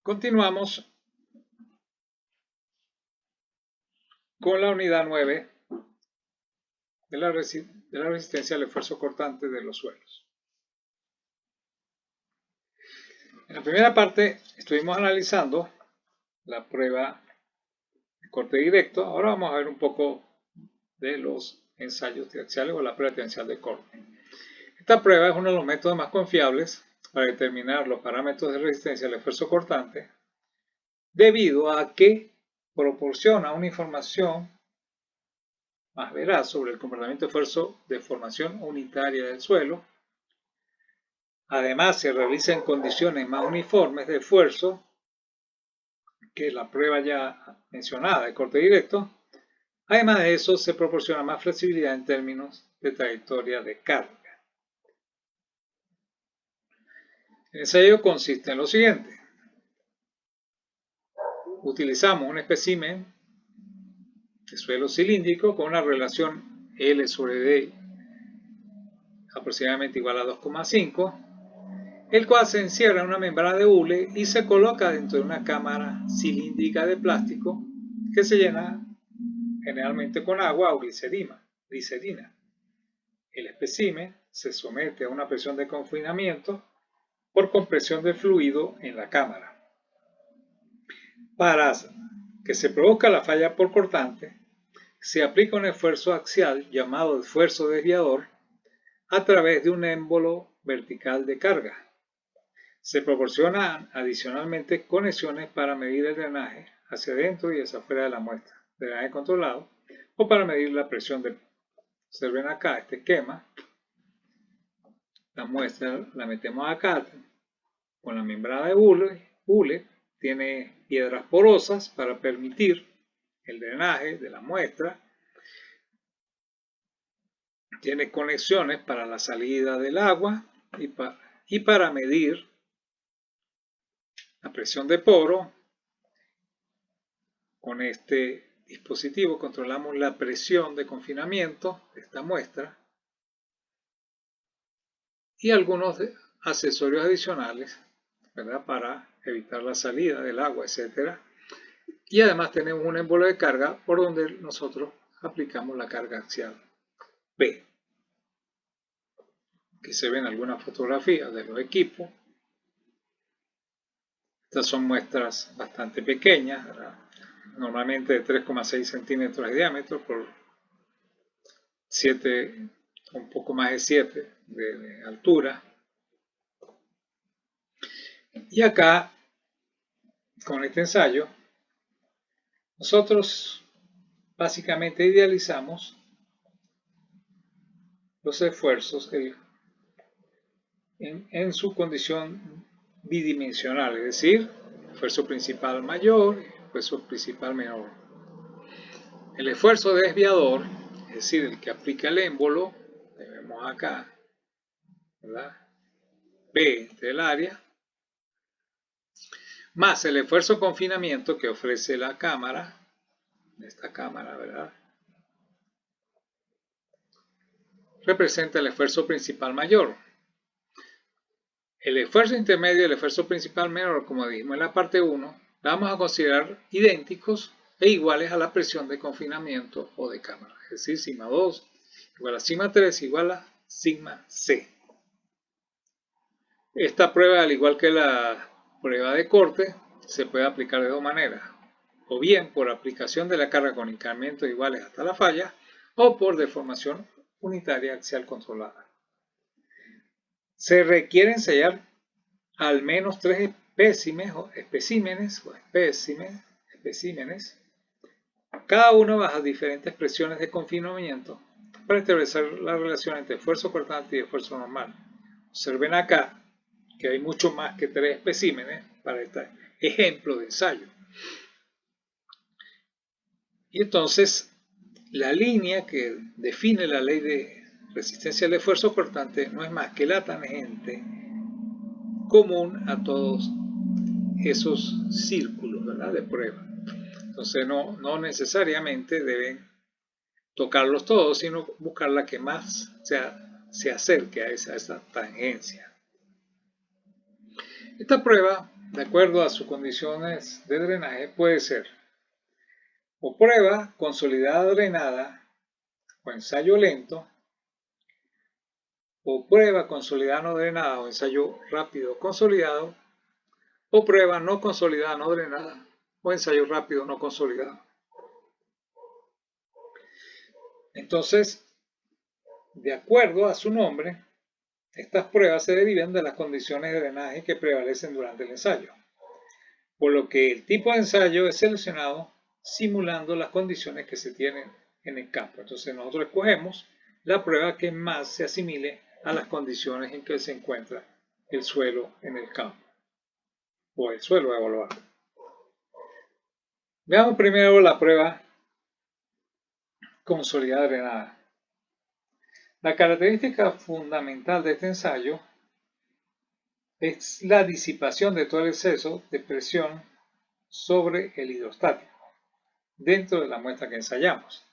Continuamos con la unidad 9 de la resistencia al esfuerzo cortante de los suelos. En la primera parte estuvimos analizando la prueba de corte directo. Ahora vamos a ver un poco de los ensayos triaxiales o la prueba triaxial de corte. Esta prueba es uno de los métodos más confiables para determinar los parámetros de resistencia al esfuerzo cortante, debido a que proporciona una información más veraz sobre el comportamiento de esfuerzo de formación unitaria del suelo. Además, se realiza en condiciones más uniformes de esfuerzo que la prueba ya mencionada de corte directo. Además de eso, se proporciona más flexibilidad en términos de trayectoria de carga. El ensayo consiste en lo siguiente. Utilizamos un espécimen de suelo cilíndrico con una relación L sobre D aproximadamente igual a 2,5, el cual se encierra en una membrana de hule y se coloca dentro de una cámara cilíndrica de plástico que se llena generalmente con agua o glicerina. El espécimen se somete a una presión de confinamiento por compresión del fluido en la cámara. Para que se produzca la falla por cortante, se aplica un esfuerzo axial llamado esfuerzo desviador a través de un émbolo vertical de carga. Se proporcionan adicionalmente conexiones para medir el drenaje hacia adentro y hacia afuera de la muestra, drenaje controlado, o para medir la presión de... Observen acá este esquema. La muestra la metemos acá con la membrana de hule, tiene piedras porosas para permitir el drenaje de la muestra, tiene conexiones para la salida del agua y para medir la presión de poro. Con este dispositivo controlamos la presión de confinamiento de esta muestra y algunos accesorios adicionales, ¿verdad?, para evitar la salida del agua, etc. Y además tenemos un émbolo de carga por donde nosotros aplicamos la carga axial P. Aquí se ven algunas fotografías de los equipos. Estas son muestras bastante pequeñas, ¿verdad?, normalmente de 3,6 centímetros de diámetro por 7, un poco más de 7 de altura. Y acá, con este ensayo, nosotros básicamente idealizamos los esfuerzos en su condición bidimensional, es decir, esfuerzo principal mayor y esfuerzo principal menor. El esfuerzo desviador, es decir, el que aplica el émbolo, que vemos acá, ¿verdad?, B entre el área, más el esfuerzo de confinamiento que ofrece la cámara, esta cámara, ¿verdad?, representa el esfuerzo principal mayor. El esfuerzo intermedio y el esfuerzo principal menor, como dijimos en la parte 1, la vamos a considerar idénticos e iguales a la presión de confinamiento o de cámara. Es decir, sigma 2 igual a sigma 3 igual a sigma C. Esta prueba, al igual que la prueba de corte, se puede aplicar de dos maneras. O bien por aplicación de la carga con incrementos iguales hasta la falla, o por deformación unitaria axial controlada. Se requiere ensayar al menos 3 especímenes, cada uno bajo diferentes presiones de confinamiento, para establecer la relación entre esfuerzo cortante y esfuerzo normal. Observen acá que hay mucho más que 3 especímenes para este ejemplo de ensayo. Y entonces, la línea que define la ley de resistencia al esfuerzo cortante no es más que la tangente común a todos esos círculos, ¿verdad?, de prueba. Entonces no necesariamente deben tocarlos todos, sino buscar la que más se acerque a esa tangencia. Esta prueba de acuerdo a sus condiciones de drenaje, puede ser o prueba consolidada drenada o ensayo lento, o prueba consolidada no drenada o ensayo rápido consolidado, o prueba no consolidada no drenada o ensayo rápido no consolidado. Entonces, de acuerdo a su nombre, estas pruebas se derivan de las condiciones de drenaje que prevalecen durante el ensayo, por lo que el tipo de ensayo es seleccionado simulando las condiciones que se tienen en el campo. Entonces nosotros escogemos la prueba que más se asimile a las condiciones en que se encuentra el suelo en el campo o el suelo evaluado. Veamos primero la prueba consolidada drenada. La característica fundamental de este ensayo es la disipación de todo el exceso de presión sobre el hidrostático dentro de la muestra que ensayamos.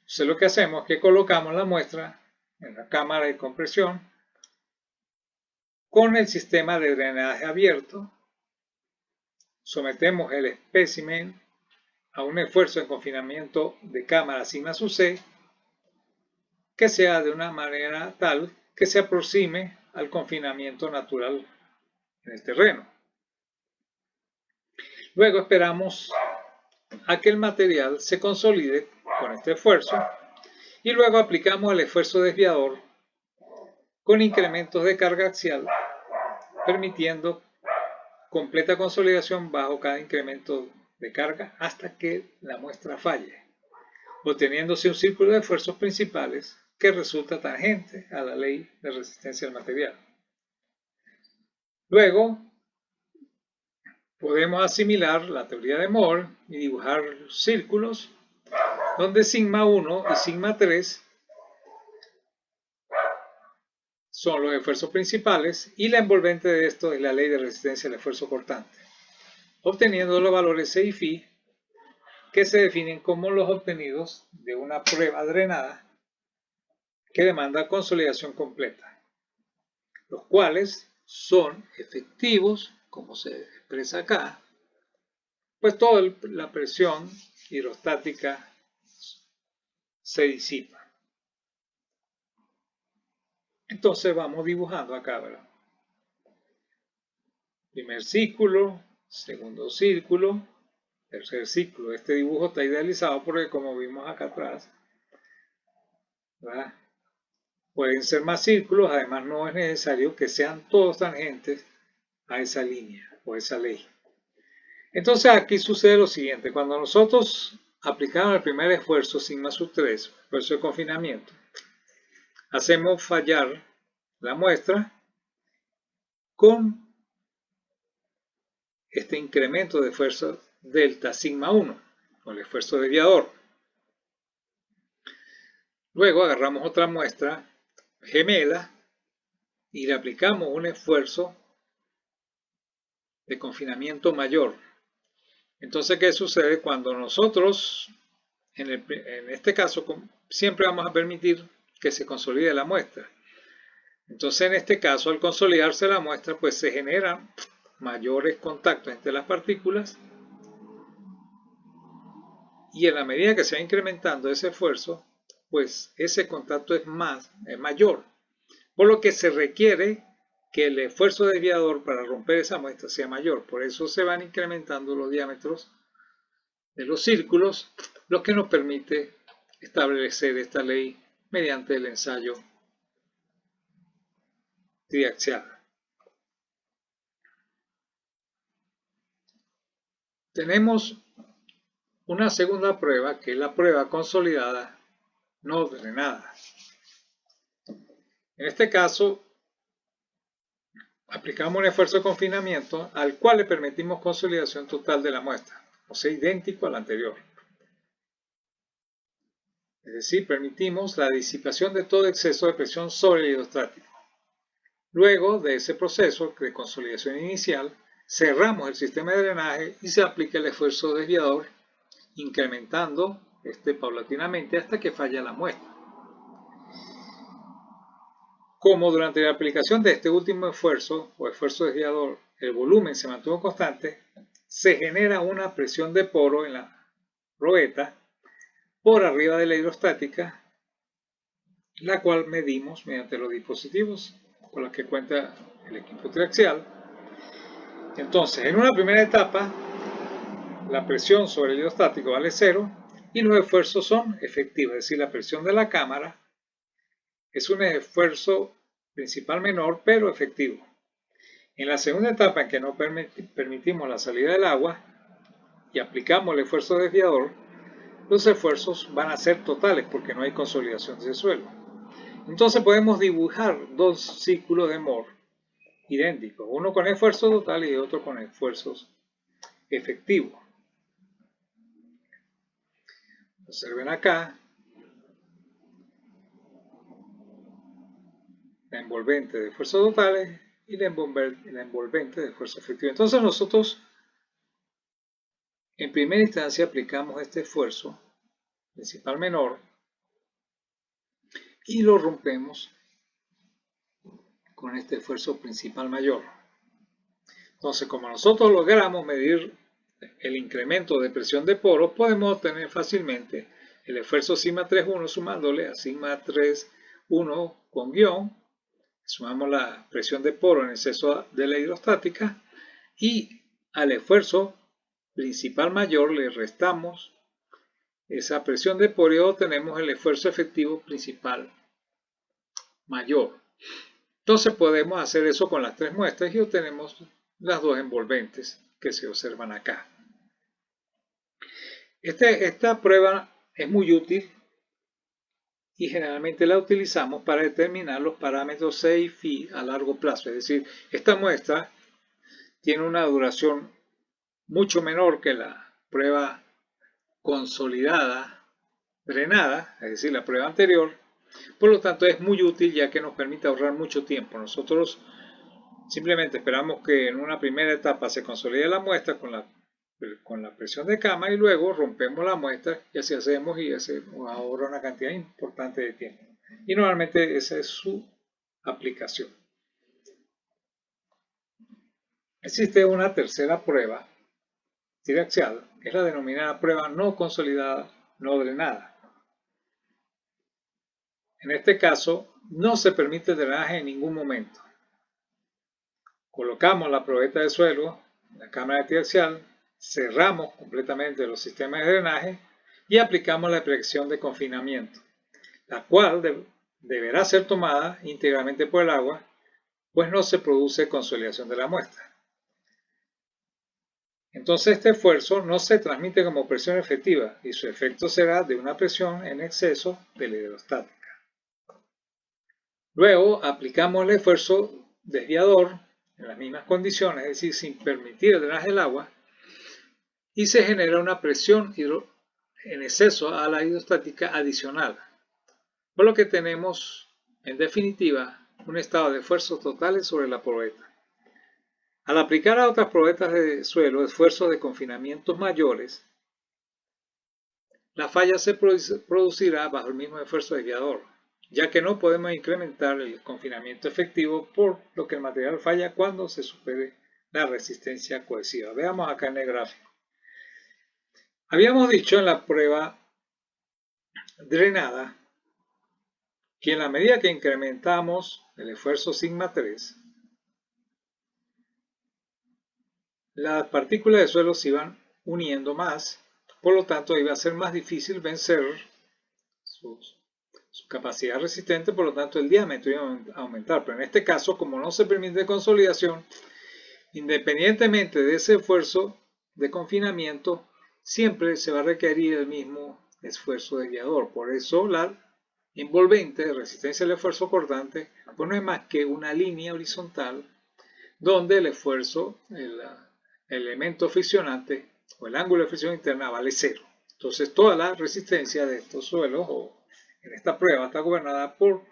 Entonces lo que hacemos es que colocamos la muestra en la cámara de compresión con el sistema de drenaje abierto, sometemos el espécimen a un esfuerzo de confinamiento de cámara sigma sub c que sea de una manera tal que se aproxime al confinamiento natural en el terreno. Luego esperamos a que el material se consolide con este esfuerzo y luego aplicamos el esfuerzo desviador con incrementos de carga axial, permitiendo completa consolidación bajo cada incremento de carga hasta que la muestra falle, obteniéndose un círculo de esfuerzos principales que resulta tangente a la ley de resistencia del material. Luego, podemos asimilar la teoría de Moore y dibujar círculos donde sigma 1 y sigma 3 son los esfuerzos principales y la envolvente de esto es la ley de resistencia al esfuerzo cortante, obteniendo los valores C y Φ que se definen como los obtenidos de una prueba drenada que demanda consolidación completa, los cuales son efectivos, como se expresa acá, pues toda la presión hidrostática se disipa. Entonces vamos dibujando acá, ¿verdad? Primer círculo, segundo círculo, tercer círculo. Este dibujo está idealizado porque, como vimos acá atrás, ¿verdad?, pueden ser más círculos, además no es necesario que sean todos tangentes a esa línea o esa ley. Entonces aquí sucede lo siguiente: cuando nosotros aplicamos el primer esfuerzo sigma sub 3, esfuerzo de confinamiento, hacemos fallar la muestra con este incremento de esfuerzo delta sigma 1, o el esfuerzo desviador. Luego agarramos otra muestra gemela y le aplicamos un esfuerzo de confinamiento mayor. Entonces, ¿qué sucede? Cuando nosotros, en este caso, siempre vamos a permitir que se consolide la muestra. Entonces, en este caso, al consolidarse la muestra, pues se generan mayores contactos entre las partículas y en la medida que se va incrementando ese esfuerzo, pues ese contacto es mayor, por lo que se requiere que el esfuerzo desviador para romper esa muestra sea mayor. Por eso se van incrementando los diámetros de los círculos, lo que nos permite establecer esta ley mediante el ensayo triaxial. Tenemos una segunda prueba, que es la prueba consolidada no drenada. En este caso, aplicamos un esfuerzo de confinamiento al cual le permitimos consolidación total de la muestra, o sea, idéntico al anterior. Es decir, permitimos la disipación de todo exceso de presión sobre el hidrostático. Luego de ese proceso de consolidación inicial, cerramos el sistema de drenaje y se aplica el esfuerzo desviador, incrementando paulatinamente hasta que falla la muestra. Como durante la aplicación de este último esfuerzo o esfuerzo desviador el volumen se mantuvo constante, se genera una presión de poro en la probeta por arriba de la hidrostática, la cual medimos mediante los dispositivos con los que cuenta el equipo triaxial. Entonces, en una primera etapa, la presión sobre el hidrostático vale 0 y los esfuerzos son efectivos, es decir, la presión de la cámara es un esfuerzo principal menor, pero efectivo. En la segunda etapa, en que no permitimos la salida del agua y aplicamos el esfuerzo desviador, los esfuerzos van a ser totales porque no hay consolidación del suelo. Entonces podemos dibujar dos círculos de Moore idénticos, uno con esfuerzo total y otro con esfuerzos efectivos. Observen acá la envolvente de esfuerzos totales y la envolvente de esfuerzo efectivo. Entonces nosotros en primera instancia aplicamos este esfuerzo principal menor y lo rompemos con este esfuerzo principal mayor. Entonces, como nosotros logramos medir el incremento de presión de poros, podemos obtener fácilmente el esfuerzo sigma 3,1 sumándole a sigma 3,1 con guión, sumamos la presión de poro en exceso de la hidrostática y al esfuerzo principal mayor le restamos esa presión de poro y obtenemos el esfuerzo efectivo principal mayor. Entonces podemos hacer eso con las tres muestras y obtenemos las dos envolventes que se observan acá. Esta prueba es muy útil y generalmente la utilizamos para determinar los parámetros C y Φ a largo plazo. Es decir, esta muestra tiene una duración mucho menor que la prueba consolidada drenada, es decir, la prueba anterior. Por lo tanto, es muy útil ya que nos permite ahorrar mucho tiempo. Nosotros simplemente esperamos que en una primera etapa se consolide la muestra con la presión de cama y luego rompemos la muestra y así hacemos y hacemos ahorra una cantidad importante de tiempo. Y normalmente esa es su aplicación. Existe una tercera prueba triaxial, que es la denominada prueba no consolidada, no drenada. En este caso, no se permite drenaje en ningún momento. Colocamos la probeta de suelo en la cámara triaxial, cerramos completamente los sistemas de drenaje y aplicamos la presión de confinamiento, la cual deberá ser tomada íntegramente por el agua, pues no se produce consolidación de la muestra. Entonces este esfuerzo no se transmite como presión efectiva y su efecto será de una presión en exceso de la hidrostática. Luego aplicamos el esfuerzo desviador en las mismas condiciones, es decir, sin permitir el drenaje del agua, y se genera una presión en exceso a la hidrostática adicional, por lo que tenemos, en definitiva, un estado de esfuerzos totales sobre la probeta. Al aplicar a otras probetas de suelo esfuerzos de confinamientos mayores, la falla se producirá bajo el mismo esfuerzo desviador, ya que no podemos incrementar el confinamiento efectivo, por lo que el material falla cuando se supere la resistencia cohesiva. Veamos acá en el gráfico. Habíamos dicho en la prueba drenada que en la medida que incrementamos el esfuerzo sigma 3, las partículas de suelo se iban uniendo más, por lo tanto iba a ser más difícil vencer su capacidad resistente, por lo tanto el diámetro iba a aumentar. Pero en este caso, como no se permite consolidación, independientemente de ese esfuerzo de confinamiento, siempre se va a requerir el mismo esfuerzo desviador. Por eso la envolvente de resistencia al esfuerzo cortante pues no es más que una línea horizontal donde el esfuerzo, el elemento friccionante o el ángulo de fricción interna vale 0. Entonces toda la resistencia de estos suelos o en esta prueba está gobernada por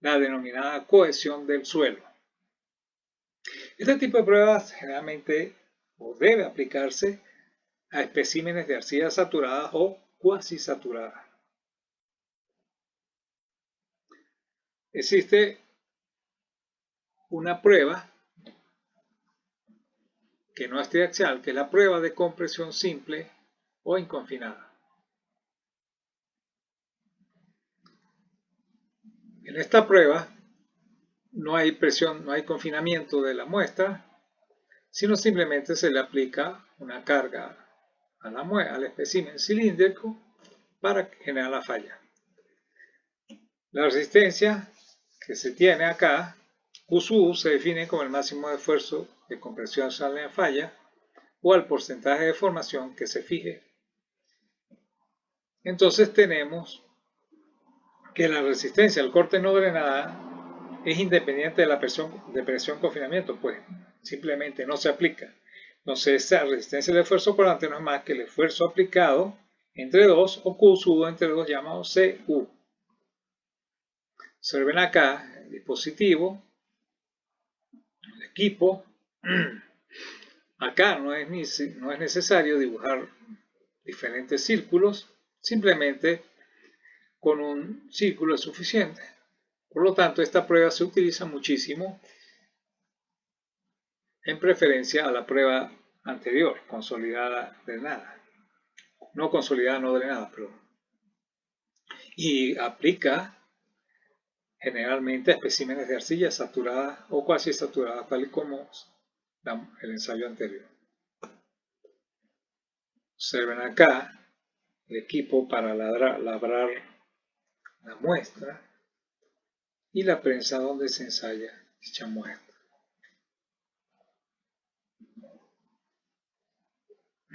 la denominada cohesión del suelo. Este tipo de pruebas generalmente o debe aplicarse a especímenes de arcilla saturada o cuasi saturada. Existe una prueba que no es triaxial, que es la prueba de compresión simple o inconfinada. En esta prueba no hay presión, no hay confinamiento de la muestra, sino simplemente se le aplica una carga al espécimen cilíndrico para generar la falla. La resistencia que se tiene acá, Q sub U, se define como el máximo de esfuerzo de compresión a la falla o al porcentaje de formación que se fije. Entonces tenemos que la resistencia al corte no drenada es independiente de la presión confinamiento, pues simplemente no se aplica. Entonces esa resistencia del esfuerzo cortante no es más que el esfuerzo aplicado entre 2 o Q sub entre 2 llamado CU. Observen acá el dispositivo, el equipo. Acá no es necesario dibujar diferentes círculos, simplemente con un círculo es suficiente. Por lo tanto, esta prueba se utiliza muchísimo en preferencia a la prueba anterior, consolidada drenada. No consolidada, no drenada, perdón. Y aplica generalmente a especímenes de arcilla saturada o cuasi saturada, tal y como el ensayo anterior. Observen acá el equipo para labrar la muestra y la prensa donde se ensaya dicha muestra.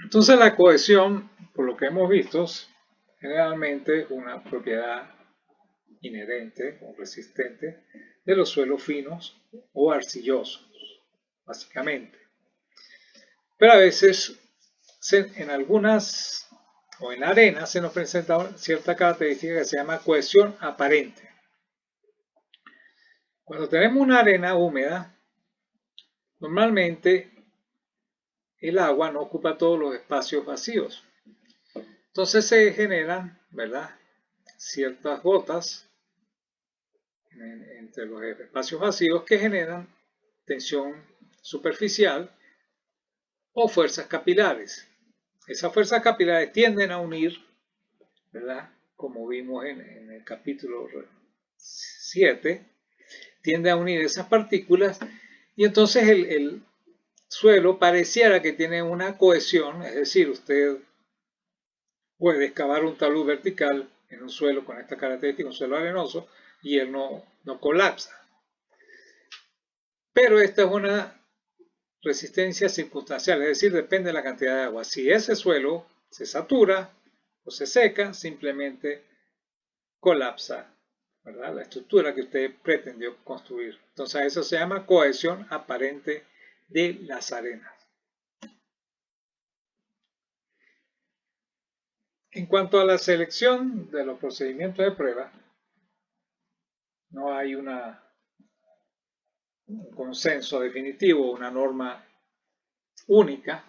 Entonces la cohesión, por lo que hemos visto, generalmente es una propiedad inherente o resistente de los suelos finos o arcillosos, básicamente. Pero a veces en algunas o en la arena se nos presenta cierta característica que se llama cohesión aparente. Cuando tenemos una arena húmeda, normalmente el agua no ocupa todos los espacios vacíos. Entonces se generan, ¿verdad?, ciertas gotas entre los espacios vacíos que generan tensión superficial o fuerzas capilares. Esas fuerzas capilares tienden a unir, ¿verdad?, como vimos en el capítulo 7, tiende a unir esas partículas y entonces el suelo pareciera que tiene una cohesión, es decir, usted puede excavar un talud vertical en un suelo con esta característica, un suelo arenoso, y él no colapsa. Pero esta es una resistencia circunstancial, es decir, depende de la cantidad de agua. Si ese suelo se satura o se seca, simplemente colapsa, ¿verdad?, la estructura que usted pretendió construir. Entonces eso se llama cohesión aparente de las arenas. En cuanto a la selección de los procedimientos de prueba, no hay un consenso definitivo, una norma única.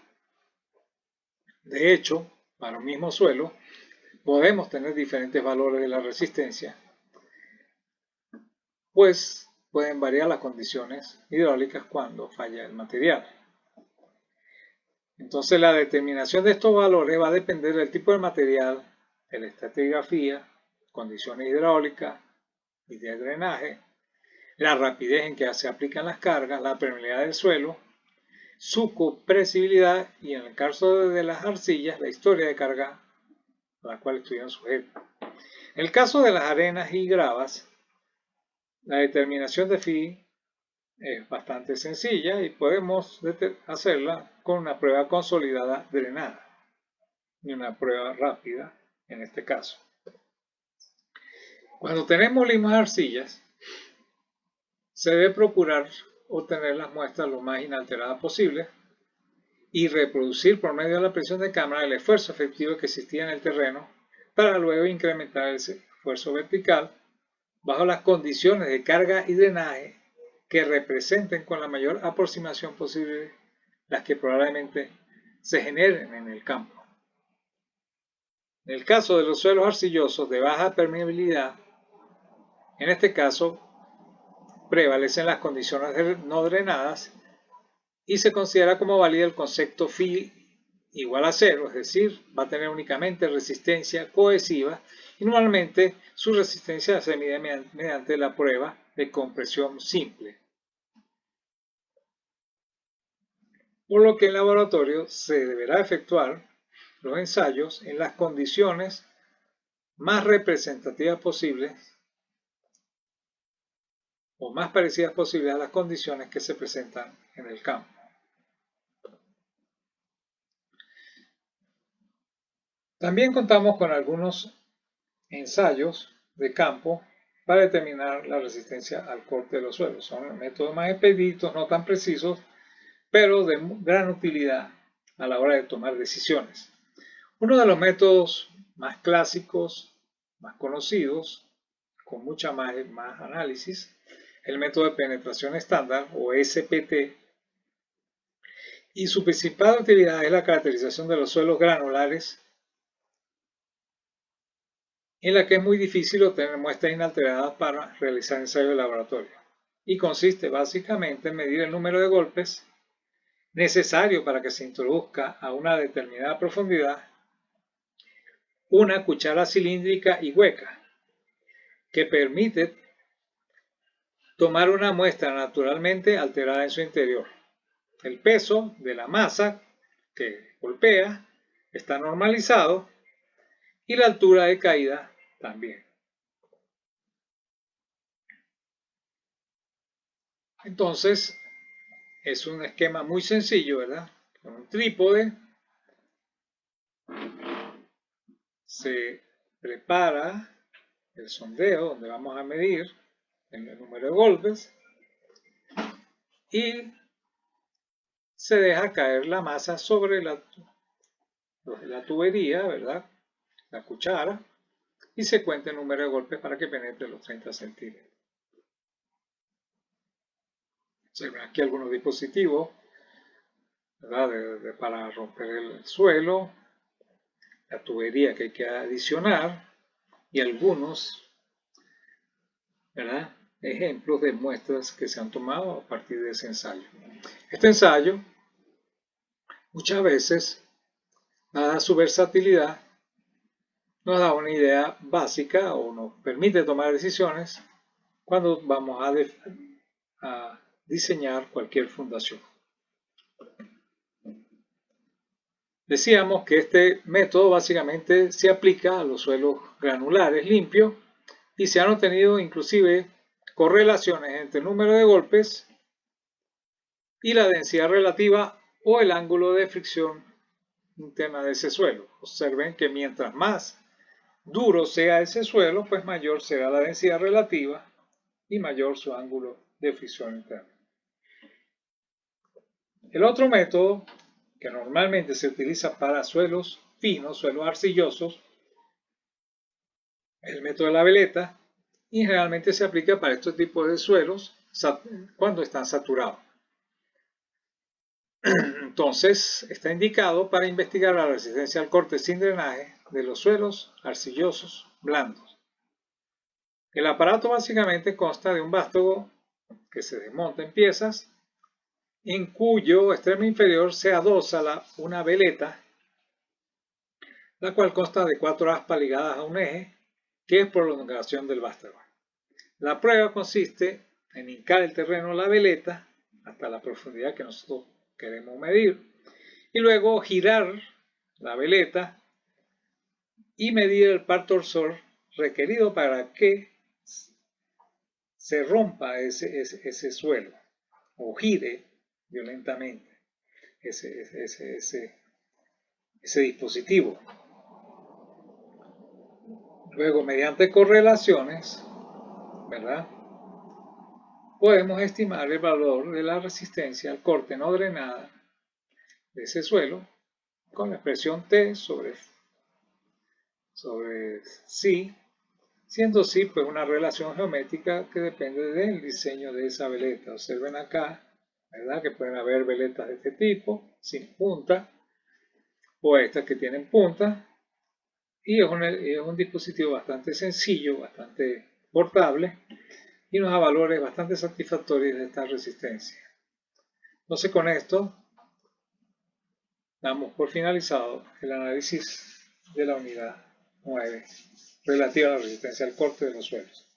De hecho, para un mismo suelo, podemos tener diferentes valores de la resistencia, pues pueden variar las condiciones hidráulicas cuando falla el material. Entonces la determinación de estos valores va a depender del tipo de material, de la estratigrafía, condiciones hidráulicas y de drenaje, la rapidez en que se aplican las cargas, la permeabilidad del suelo, su compresibilidad y, en el caso de las arcillas, la historia de carga a la cual estuvieron sujetas. En el caso de las arenas y gravas, la determinación de phi es bastante sencilla y podemos hacerla con una prueba consolidada drenada y una prueba rápida en este caso. Cuando tenemos limas arcillas, se debe procurar obtener las muestras lo más inalteradas posible y reproducir por medio de la presión de cámara el esfuerzo efectivo que existía en el terreno para luego incrementar el esfuerzo vertical bajo las condiciones de carga y drenaje que representen con la mayor aproximación posible las que probablemente se generen en el campo. En el caso de los suelos arcillosos de baja permeabilidad, en este caso prevalecen las condiciones no drenadas y se considera como válida el concepto phi igual a 0, es decir, va a tener únicamente resistencia cohesiva y normalmente su resistencia se mide mediante la prueba de compresión simple. Por lo que en laboratorio se deberá efectuar los ensayos en las condiciones más representativas posibles o más parecidas posibles a las condiciones que se presentan en el campo. También contamos con algunos ensayos de campo para determinar la resistencia al corte de los suelos. Son métodos más expeditos, no tan precisos, pero de gran utilidad a la hora de tomar decisiones. Uno de los métodos más clásicos, más conocidos, con mucha más análisis, el método de penetración estándar o SPT, y su principal utilidad es la caracterización de los suelos granulares, en la que es muy difícil obtener muestras inalteradas para realizar ensayos de laboratorio, y consiste básicamente en medir el número de golpes necesario para que se introduzca a una determinada profundidad una cuchara cilíndrica y hueca, que permite tomar una muestra naturalmente alterada en su interior. El peso de la masa que golpea está normalizado y la altura de caída también. Entonces, es un esquema muy sencillo, ¿verdad? Con un trípode se prepara el sondeo donde vamos a medir el número de golpes y se deja caer la masa sobre la tubería, ¿verdad? La cuchara, y se cuenta el número de golpes para que penetre los 30 centímetros. Se ven aquí algunos dispositivos, ¿verdad? Para romper el suelo, la tubería que hay que adicionar y algunos, ¿verdad?, ejemplos de muestras que se han tomado a partir de ese ensayo. Este ensayo muchas veces, dada su versatilidad, nos da una idea básica o nos permite tomar decisiones cuando vamos a diseñar cualquier fundación. Decíamos que este método básicamente se aplica a los suelos granulares limpios y se han obtenido inclusive correlaciones entre el número de golpes y la densidad relativa o el ángulo de fricción interna de ese suelo. Observen que mientras más duro sea ese suelo, pues mayor será la densidad relativa y mayor su ángulo de fricción interna. El otro método que normalmente se utiliza para suelos finos, suelos arcillosos, es el método de la veleta y generalmente se aplica para estos tipos de suelos cuando están saturados. Entonces, está indicado para investigar la resistencia al corte sin drenaje de los suelos arcillosos blandos. El aparato básicamente consta de un vástago que se desmonta en piezas, en cuyo extremo inferior se adosa una veleta, la cual consta de 4 aspas ligadas a un eje, que es prolongación del vástago. La prueba consiste en hincar el terreno a la veleta hasta la profundidad que nosotros queremos medir y luego girar la veleta y medir el par torsor requerido para que se rompa ese suelo o gire violentamente ese dispositivo. Luego, mediante correlaciones, ¿verdad?, podemos estimar el valor de la resistencia al corte no drenada de ese suelo con la expresión T sobre psi, siendo psi pues una relación geométrica que depende del diseño de esa veleta. Observen acá, ¿verdad?, que pueden haber veletas de este tipo, sin punta, o estas que tienen punta, y es un dispositivo bastante sencillo, bastante portable, y nos da valores bastante satisfactorios de esta resistencia. Entonces con esto damos por finalizado el análisis de la unidad 9 relativa a la resistencia al corte de los suelos.